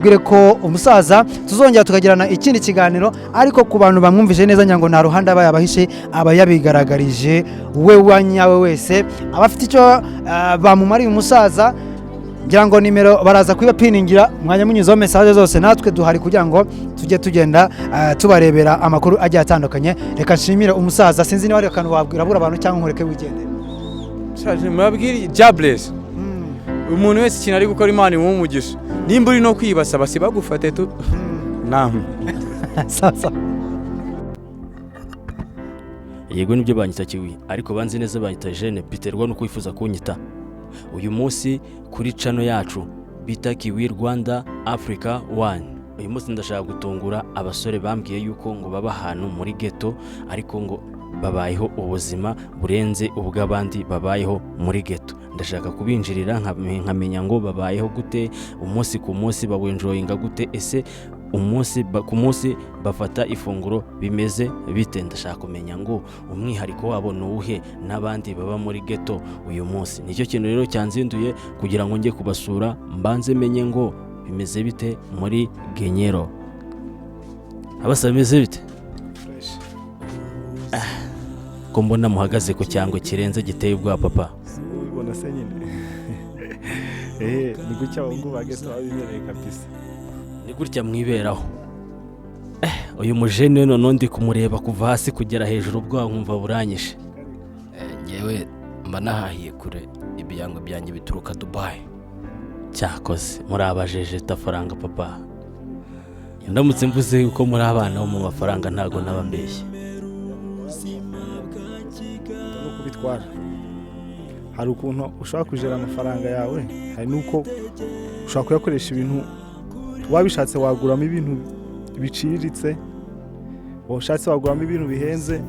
Bwire ko umusaza tuzongera tukagirana ikindi kiganiro ariko ku bantu bamwumvise neza nyango nta ruhande aba yabahishe aba yabigaragarije we wanyawe wese abafite icyo bamumariye umusaza ngira ngo nimero baraza kuyibapiningira mwanya munyuzaho message zose natwe duhari kugira ngo tujye tugenda tubarebera amakuru agiye atandukanye. Reka nshimire umusaza sinzi niba ari akantu wabwira abantu cyangwa nkureke wigendere. Shaje murabwira Jables umuntu wese ikintu ari gukora Imana imumugisha nimba uri no kwibasaba bagufate tu namu sasa yego nibyo banyita kiwi ariko banzi neza banyita Jeune biterwa no kwifuza kunyita uyu munsi kuri channel yacu bita Kiwi Rwanda Africa 1. Uyu munsi ndashaka gutungura abasore bambwiye yuko ngo baba ahantu muri ghetto ariko ngo babayeho ubuzima burenze ubw'abandi babayeho muri ghetto. Ndashaka kubinjirira nkamenya ngo babayeho gute, umunsi ku munsi bawenjoyinga gute, ese umunsi ku munsi bafata ifunguro bimeze bite. Ndashaka kumenya ngo umwihariko wabo nuwuhe n'abandi baba muri ghetto uyu munsi. Nicyo kintu rero cyanzinduye kugira ngo nge kubasura mbanze menye ngo bimeze bite muri Genyero. Abasaba bimeze bite? Ko mbona muhagaze ku cyangwe kirenze giteye ubwa papa. Ubona se nyine. Ni gutya ngo bageze abibereye kabisa. Ni gutya mwiberaho. Uyu mujene none ndi kumureba kuva hasi kugera hejuru ubwo nkumva buranyishe. Ngewe mba nahahiye kure ibyango byanjye bituruka Dubai. Cyakoze muri abajeje tafaranga papa. Ndamutse mvuze uko muri abana bo mu mafaranga ntago nabambeshye. Kubitwara hari ukuntu ushaka kujera amafaranga yawe, hari nuko ushaka kuyakoresha ibintu wabishatse waguramo ibintu biciriritse, washatse waguramo ibintu bihenze.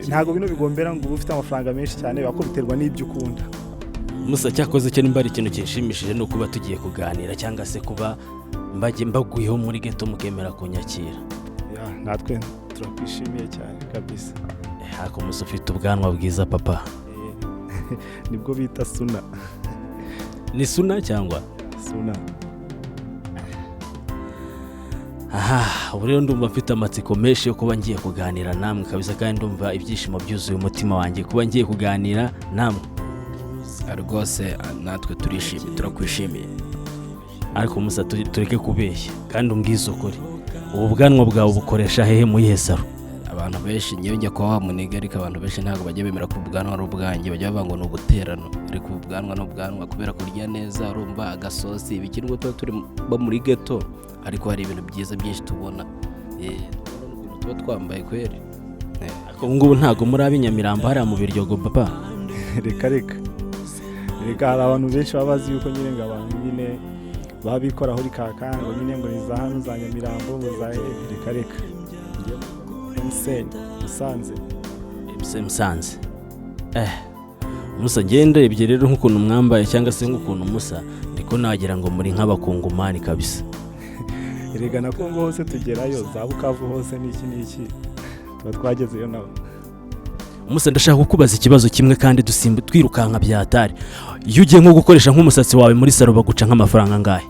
Ntago bino bigombera ngo ufite amafaranga menshi cyane bakubiterwa n'ibyo ukunda. Musa cyakoze cyo nimba ari ikintu kinshimishije no kuba tugiye kuganira cyangwa se kuba mbaguyeho muri ghetto mukemera kunyakira. Natwe turakwishimiye cyane kabisa. Hako Musa ufite ubwanwa bwiza papa. Nibwo bita suna. Ni suna cyangwa? Suna. Ubu rero ndumva mfite amatsiko menshi yo kuba ngiye kuganira namwe kabisa kandi ndumva ibyishimo byuzuye umutima wanjye kuba ngiye kuganira namwe. Rwose natwe turishimye turakwishimiye. Ariko Musa tureke kubeshya kandi umbwize ukuri. Ubu bwanwa bwawe bukoresha hehe mu yesaro? Abantu benshi ngiye njya kwa Muniga ariko abantu benshi ntago bajye bemera ko ubwanwa ari ubwanjye, bajya bavuga ngo ni ubuterano, ariko ubwanwa no bwanwa kubera kurya neza urumva agasosi ibikirwa turi bo muri ghetto ariko hari ibintu byiza byinshi tubona tuba twambaye kweri. Ariko ngubu ntago muri abinyamirambo hari mu biryogo papa. Reka hari abantu benshi babazi yuko nyine ngo abantu nyine babikoraho rikakango nyine ngo ni za hano za Nyamirambo za reka Musanze. Musa ngende ibyo rero nk'ukuntu mwambaye cyangwa se nk'ukuntu Musa ndiko nagira ngo muri nk'abakongomani kabisa. Erega na Kongo hose tugerayo, za Bukavu hose n'iki tuba twagezeyo nawe. Musa ndashaka kukubaza ikibazo kimwe kandi twirukanka byatari. Iyo ugiye nko gukoresha nk'umusatsi wawe muri salo baguca nk'amafaranga ngahe?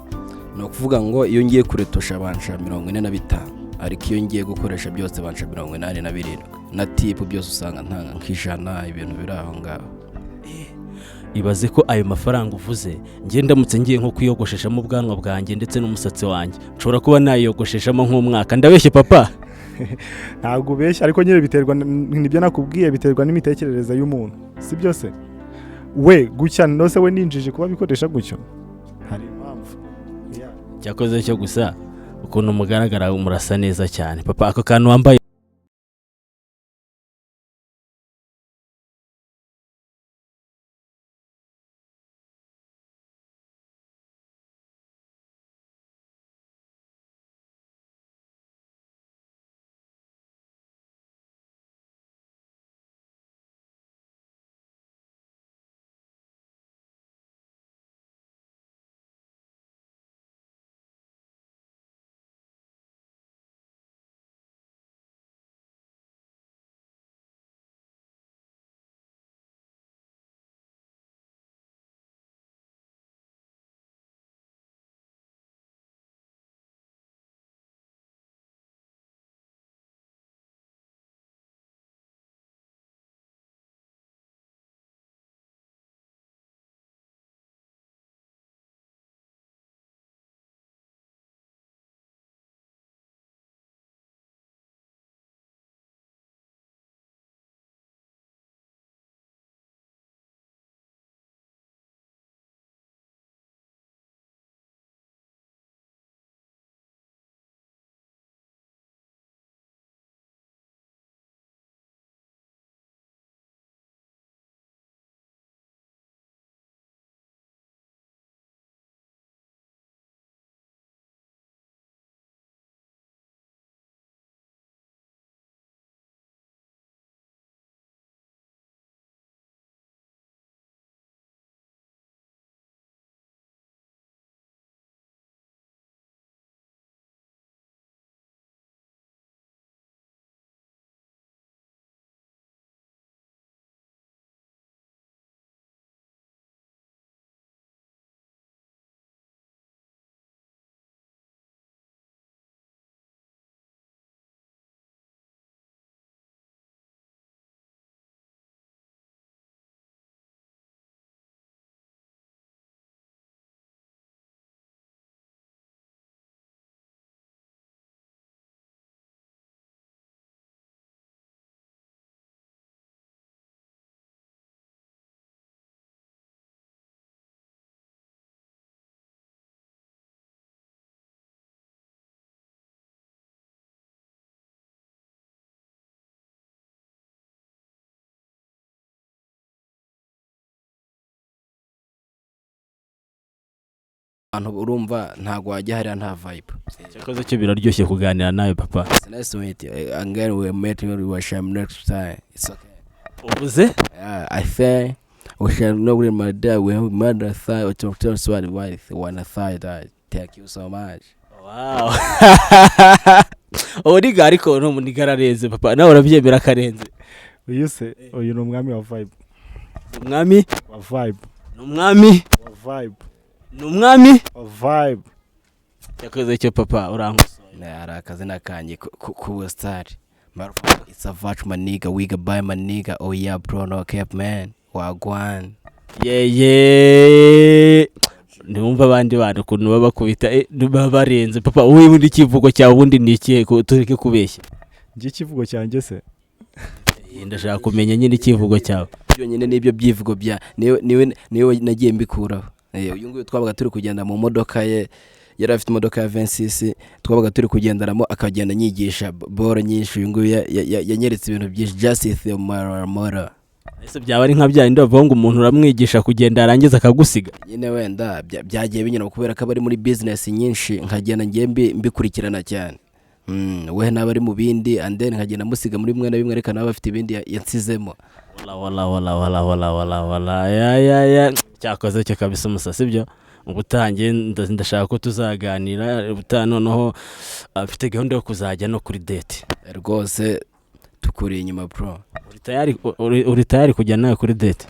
No kuvuga ngo iyo ngiye kuretosha bansha 45 ariko iyo ngiye gukoresha byose bansha 87 na tipu byose usanga ntanga nk'ijana ibintu biraho ngaho. Ibaze ko ayo mafaranga uvuze ngiye ndamutse ngiye nko kuyogosheshamo ubwanwa bwanjye ndetse n'umusatsi wanjye nshobora kuba nayogosheshamo nk'umwaka. Ndabeshye papa? Ntabwo ubeshya ariko nyine biterwa n'ibyo nakubwiye, biterwa n'imitekerereze y'umuntu, si byose. We gucya nose we ninjije kuba bikoresha gucyo hari impamvu. Cyakoze cyo gusa ukuntu mugaragara umurasa neza cyane papa. Ako kantu wambaye abantu urumva ntago wajya hariya nta vibe. cyakoze cyo biraryoshye kuganira nawe papa. It's nice to meet you. Again we met we will share next time. It's okay. Uvuze I say we shall know with my dad we have mother side or to tell us what one side. Thank you so much. wow uriga ariko no munigarareze papa nawe urabyemera karenze. uyu se uyu ni umwami wa vibe Umwami wa vibe n'umwami wa vibe n'umwami wa vibe. cyakoze cyo papa urankosoye. Hari akazina kanjye ku star. Motherfucker, it's a vatch my nigga, we can buy my nigga. Oh yeah bro, no cap man. Wagwan. Yeye numva abandi bantu kuntu baba bakubita baba barenze papa. Wowe muri kivugo cyawe ubundi ni ikihe tureke kubeshya? Ngiye kivugo cyanjye se Ndashaka kumenya nyine ikivugo cyawe. Byonyine nibyo byivugo bya niwe nagiye mbikuraho. Uyu nguyu twabaga turi kugenda mu modoka ye, yari afite imodoka ya 26, twabaga turi kugenderamo akagenda nyigisha boro nyinshi. Uyu nguyu yanyeretse ibintu byinshi, justice mara. Ese byaba ari nka bya ndo ngo umuntu uramwigisha kugenda arangiza akagusiga? Nyine wenda byagiye binyura kubera ko bari muri business nyinshi, nkagenda ngiye mbikurikirana cyane. We nabari mu bindi and then nkagenda musiga muri mwe na bimwe reka nawe afite ibindi yansizemo. Wala ya cyakoze cyo kabisa musasi byo. Ubutangiye ndashaka ko tuzaganira noneho afite gahunda yo kuzajya no kuri date. Rwose tukuri inyuma bro. Uri tayari kujya nawe kuri date?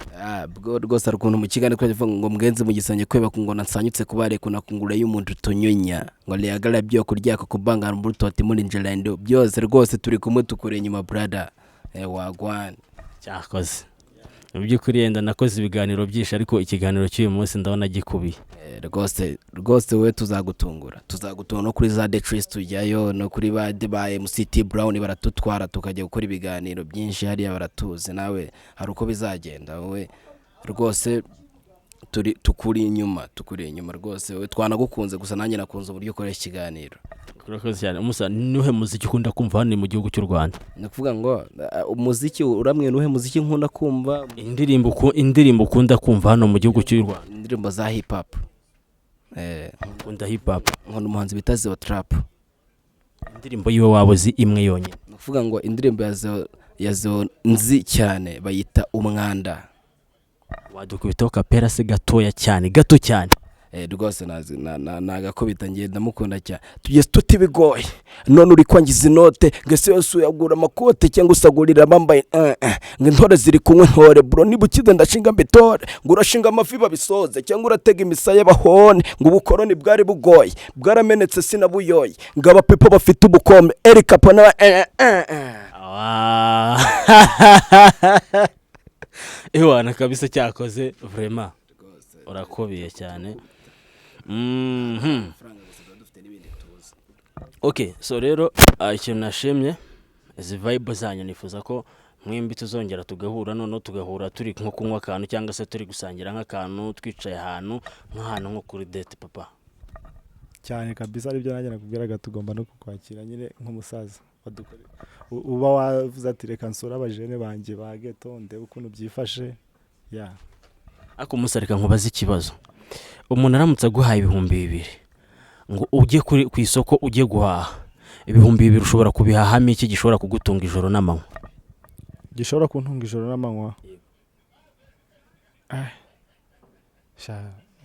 Bwo rwose arukuntu mu kigane kwaje ngo mgenze mu gisanye kweba ngo nansanyutse kubare kuna kungura y'umuntu tonyonya ngo leyagala byo kurya ko kubanga mu rutote muri njelando byose rwose turi kumwe tukuri inyuma brother. Wagwan. Cyakoze. Mubyukuri yenda nakoze ibiganiro byinshi ariko ikiganiro cy'uyu munsi ndabona gikubiye. Rwose we tuzagutungura no kuri za Detrist tujyayo no kuri ba MCT Brown baratutwara tukajya gukora ibiganiro byinshi hariya baratuze. Nawe hari uko bizagenda we rwose tukuri inyuma rwose we twanagukunze gusa nanjye nakunze uburyo ukoresha ikiganiro. Kurakoze cyane. Umusa nuhe muziki ukunda kumva hano mu gihugu cy'u Rwanda? Nakuvuga ngo umuziki uramwe nuhe muziki nkunda kumva? Indirimbo ukunda kumva hano mu gihugu cy'u Rwanda? Indirimbo za hip hop. Ukunda hip hop? Nkunda umuhanzi bita Zeo Trap. Indirimbo yiwe wabuzi imwe yonyine? Nakuvuga ngo indirimbo ya Zeo nzi cyane bayita Umwanda. Wadukubitaho kapera se gato cyane. Rwose nagakubita ngiye ndamukunda cyane. Tugeze tutibigoye none uri kwangiza inote ngese yose uyagura amakote cyangwa usagurira bambaye ngo intore ziri kunywe ntore bro nibukize ndashinga mbitore ngo urashinga amafi babisoze cyangwa uratega imisaya bahone ngo ubukoroni bwari bugoye bwaramenetse sinabuyoye ngo abapepo bafite ubukombe Erika pana Ewana kabisa cyakoze vraiment urakobiye cyane. Okay, so rero ikintu nashimye izi vibe zanyu nifuza ko mwembi tuzongera tugahura noneho tugahura turi nko kunywa akantu cyangwa se turi gusangira nk'akantu twicaye ahantu nk'ahantu nko kuri date papa. cyane kabisa aribyo nanjye nakubwiraga tugomba no kukwakira nyine nk'umusaza wadukore uba wavuze ati reka nsura abajene banjye ba ghetto ndebe ukuntu byifashe ya ako musarika nkubaza ikibazo. Umuntu aramutse aguhaye 2,000 ngo ujye ku isoko ujye guhaha 2,000 ushobora kubihahamo iki gishobora kugutunga ijoro n'amanywa? Gishobora kuntunga ijoro n'amanywa?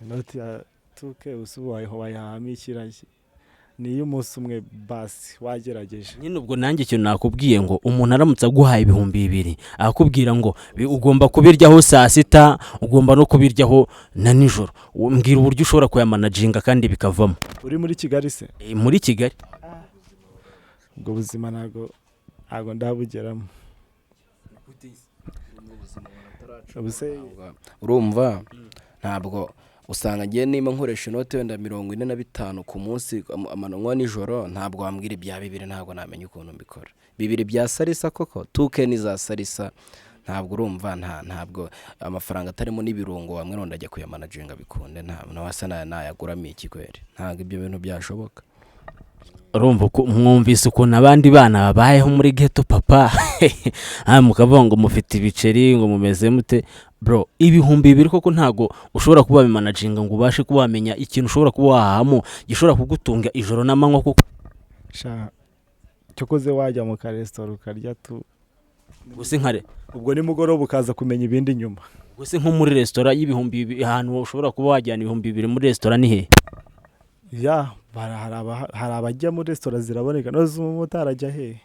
Inoti ya tuke usubaye ho bayahamo ikirashye niyo umunsi umwe basi wagerageje. Nyine ubwo nanjye ikintu nakubwiye ngo umuntu aramutse aguhaye 2,000 akakubwira ngo ugomba kubiryaho saa sita ugomba no kubiryaho na nijoro, mbwira uburyo ushobora kuyamanaginga kandi bikavamo. Uri muri Kigali se? Muri Kigali. Ubwo buzima nago ndabugeramo. Urumva ntabwo usanga ngiye nima nkoresha inote wenda 45 ku munsi amananywa nijoro ntabwo wambwira ibya 2 ntabwo namenye ukuntu mbikora. 2 bya salisa koko tuke ni za salisa ntabwo urumva ntabwo amafaranga atarimo n'ibirungo wamwe ronda ajya kuyamanaginga bikunde ntabwo wasa nayaguramo iki kwere ntabwo ibyo bintu byashoboka. Urumva ko mwumvise ukuntu abandi bana babayeho muri ghetto papa mukavuga ngo mufite ibiceri ngo mumeze mute bro ibihumbi bibiri koko ntago ushobora kuba bimanaginga ngo ubashe kuba wamenya ikintu ushobora kuba wahamo gishobora kugutunga ijoro n'amanywa koko sha cyokoze wajya mu karesitora ukarya tu gusa nkare ubwo nimugoroba ukaza kumenya ibindi nyuma. gusa nko muri restaurant y'ibihumbi bibiri ahantu ushobora kuba wajyana ibihumbi bibiri muri restaurant ni he ya hari abajya muri resitora ziraboneka noze umumotari ajya he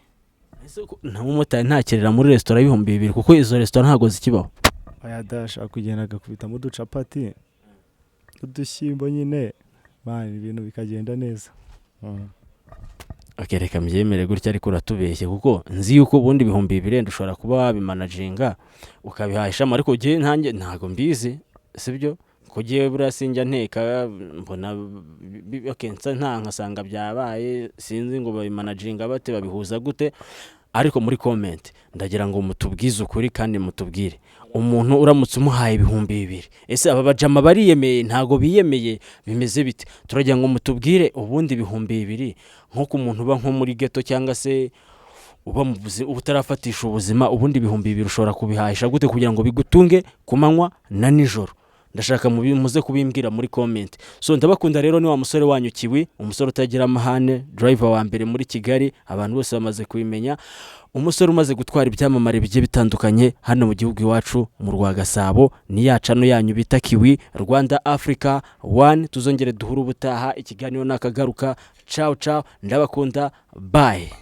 nta mumotari ntakerera muri restaurant y'ibihumbi bibiri kuko izo restaurant ntago zikibaho ayadasha kugenda agakubitamo uducapati udushyimbo nyine mani ibintu bikagenda neza. Okay, reka mbyemere gutya ariko uratubeshye kuko nzi yuko ubundi ibihumbi bibiri ushobora kuba wabimanaginga ukabihashamo ariko gihe ntange ntago mbizi sibyo kugiye burasinjya nteka mbona okensa nkasanga byabaye sinzi ngo babimanaginga bate babihuza gute ariko muri comment ndagira ngo mutubwize ukuri kandi mutubwire umuntu uramutse umuhaye ibihumbi bibiri ese aba bajama bariyemeye ntago biyemeye bimeze bite turagira ngo mutubwire ubundi ibihumbi bibiri nko ku muntu uba nko muri ghetto cyangwa se uba mu buzima ubutarafatisha ubuzima ubundi ibihumbi bibiri ushobora kubihahisha gute kugira ngo bigutunge kumanywa na nijoro ndashaka muze kubimbwira muri comment so ndabakunda rero ni wa musore wanyu Kiwi umusore utagira amahane driver wa mbere muri Kigali abantu bose bamaze kubimenya umusore umaze gutwara ibyamamare bigiye bitandukanye hano mu gihugu iwacu mu Rwagasabo ni yacano yanyu bita Kiwi Rwanda Africa 1 tuzongere duhura ubutaha ikiganiro nakagaruka ciao ciao ndabakunda bye.